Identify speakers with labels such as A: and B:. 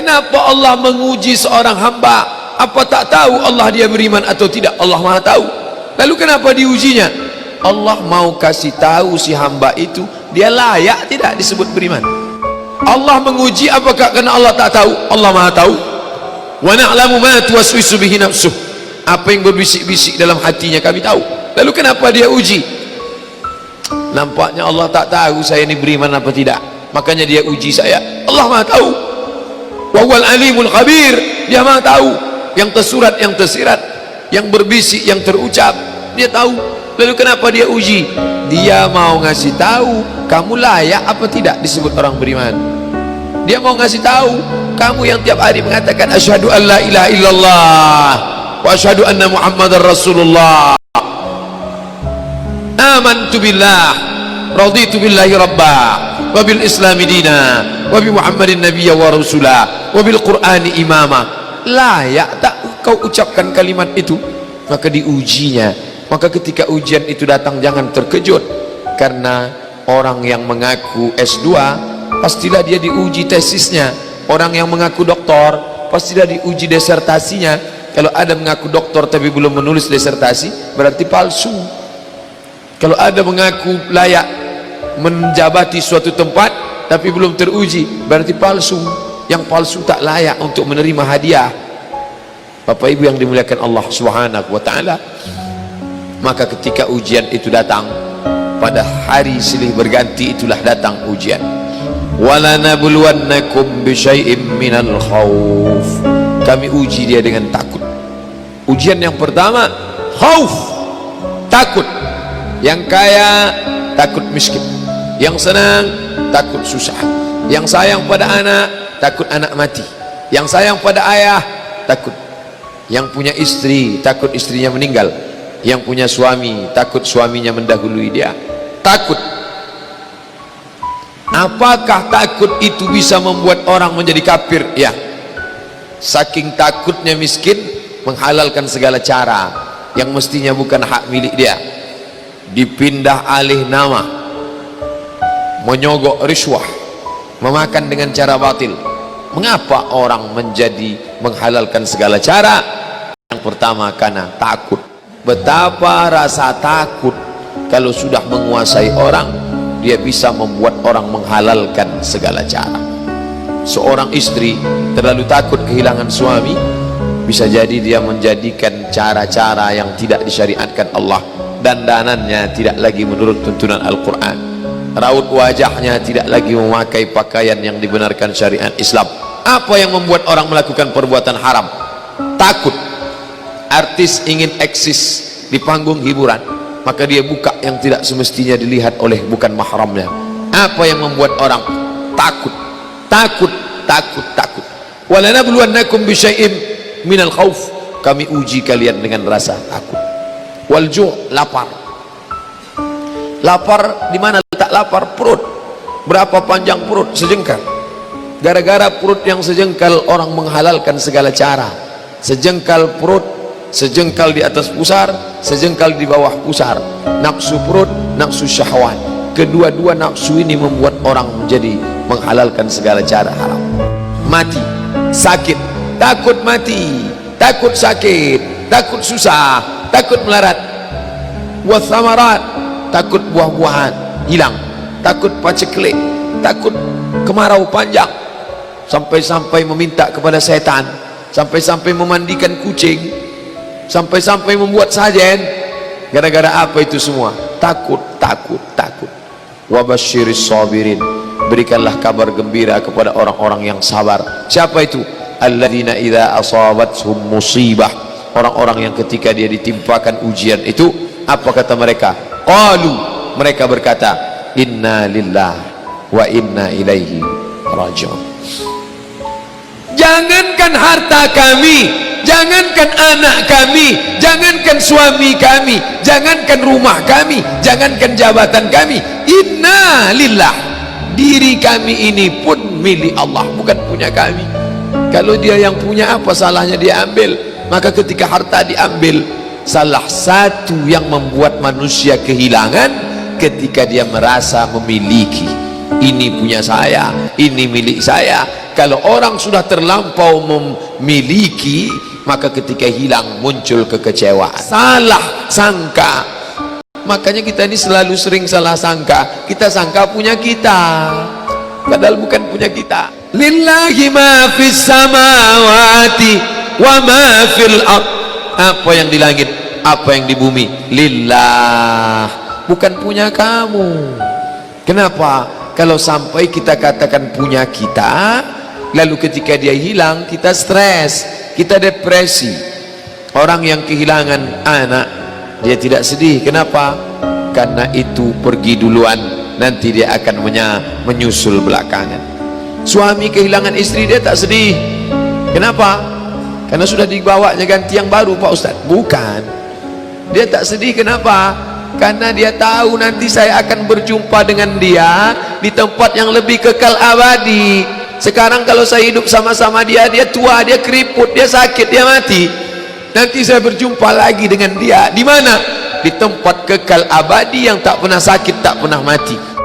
A: kenapa Allah menguji seorang hamba? Apa tak tahu Allah dia beriman atau tidak? Allah Maha tahu. Lalu kenapa diujinya? Allah mau kasih tahu si hamba itu dia layak tidak disebut beriman. Allah menguji apakah karena Allah tak tahu? Allah Maha tahu. Wa na'lamu ma tuwaswisu bihi nafsuh. Apa yang berbisik-bisik dalam hatinya kami tahu. Lalu kenapa dia uji? Nampaknya Allah tak tahu saya ini beriman apa tidak, makanya dia uji saya. Allah Maha tahu. Wa huwal alimul khabir. Dia Maha tahu yang tersurat, yang tersirat, yang berbisik, yang terucap, dia tahu. Lalu kenapa dia uji? Dia mau ngasih tahu kamu layak apa tidak disebut orang beriman. Dia mau ngasih tahu kamu yang tiap hari mengatakan asyhadu an la ilaha illallah wa asyhadu anna muhammadar rasulullah, amantu billah, raditu billahi rabba, wa bil islami dina, wa bi muhammadin nabiyya wa rasulah, wa bil qur'ani imama. Layak tak kau ucapkan kalimat itu? Maka diujinya. Maka ketika ujian itu datang jangan terkejut, karena orang yang mengaku S2 pastilah dia diuji tesisnya. Orang yang mengaku doktor pastilah diuji disertasinya. Kalau ada mengaku doktor tapi belum menulis disertasi, berarti palsu. Kalau ada mengaku layak menjabati suatu tempat tapi belum teruji, berarti palsu. Yang palsu tak layak untuk menerima hadiah. Bapak Ibu yang dimuliakan Allah Subhanahu wa taala, maka ketika ujian itu datang, pada hari silih berganti itulah datang ujian. Wala nabluwannakum bisyai'im minal khauf. Kami uji dia dengan takut. Ujian yang pertama khauf, takut. Yang kaya takut miskin, yang senang takut susah, yang sayang pada anak takut anak mati, yang sayang pada ayah takut, yang punya istri takut istrinya meninggal, yang punya suami takut suaminya mendahului dia. Takut. Apakah takut itu bisa membuat orang menjadi kafir? Ya, saking takutnya miskin menghalalkan segala cara yang mestinya bukan hak milik dia, dipindah alih nama, menyogok riswah, memakan dengan cara batil. Mengapa orang menjadi menghalalkan segala cara? Yang pertama karena takut. Betapa rasa takut kalau sudah menguasai orang, dia bisa membuat orang menghalalkan segala cara. Seorang istri terlalu takut kehilangan suami, bisa jadi dia menjadikan cara-cara yang tidak disyariatkan Allah. Dandanannya tidak lagi menurut tuntunan Al-Quran, raut wajahnya tidak lagi memakai pakaian yang dibenarkan syariat Islam. Apa yang membuat orang melakukan perbuatan haram? Takut. Artis ingin eksis di panggung hiburan, maka dia buka yang tidak semestinya dilihat oleh bukan mahramnya. Apa yang membuat orang takut? Takut, takut, takut. Walanabluwannakum bisyai'im minal khauf. Kami uji kalian dengan rasa takut. Walju', lapar. Lapar di mana letak lapar? Perut. Berapa panjang perut? Sejengkal. Gara-gara perut yang sejengkal orang menghalalkan segala cara. Sejengkal perut, sejengkal di atas pusar, sejengkal di bawah pusar. Nafsu perut, nafsu syahwat. Kedua-dua nafsu ini membuat orang menjadi menghalalkan segala cara haram. Mati, sakit, takut mati, takut sakit, takut susah, takut melarat. Wathamarat, takut buah-buahan hilang, takut paceklik, takut kemarau panjang, sampai-sampai meminta kepada setan, sampai-sampai memandikan kucing, sampai-sampai membuat sajen. Gara-gara apa itu semua? Takut, takut, takut. Wabasyiris sabirin. Berikanlah kabar gembira kepada orang-orang yang sabar. Siapa itu? Alladzina idza asabathum musibah. Orang-orang yang ketika dia ditimpakan ujian itu, apa kata mereka? Qalu, mereka berkata, inna lillahi wa inna ilaihi raji'un. Jangankan harta kami, jangankan anak kami, jangankan suami kami, jangankan rumah kami, jangankan jabatan kami, inna lillah, diri kami ini pun milik Allah, bukan punya kami. Kalau dia yang punya, apa salahnya dia ambil? Maka ketika harta diambil, salah satu yang membuat manusia kehilangan ketika dia merasa memiliki. Ini punya saya, ini milik saya. kalau orang sudah terlampau memiliki, maka ketika hilang muncul kekecewaan, salah sangka. Makanya kita ini selalu sering salah sangka. Kita sangka punya kita, padahal bukan punya kita. Lillahi ma fis samawati wa ma fil ardh. Apa yang di langit, apa yang di bumi, lillah, bukan punya kamu. Kenapa? Kalau sampai kita katakan punya kita, lalu ketika dia hilang kita stres, kita depresi. Orang yang kehilangan anak, dia tidak sedih. Kenapa? Karena itu pergi duluan, nanti dia akan menyusul belakangan. Suami kehilangan istri, dia tak sedih. Kenapa? Karena sudah dibawanya ganti yang baru, Pak Ustadz. Bukan, dia tak sedih. Kenapa? Karena dia tahu nanti saya akan berjumpa dengan dia di tempat yang lebih kekal abadi. Sekarang kalau saya hidup sama-sama dia, dia tua, dia keriput, dia sakit, dia mati. Nanti saya berjumpa lagi dengan dia di mana? Di tempat kekal abadi yang tak pernah sakit, tak pernah mati.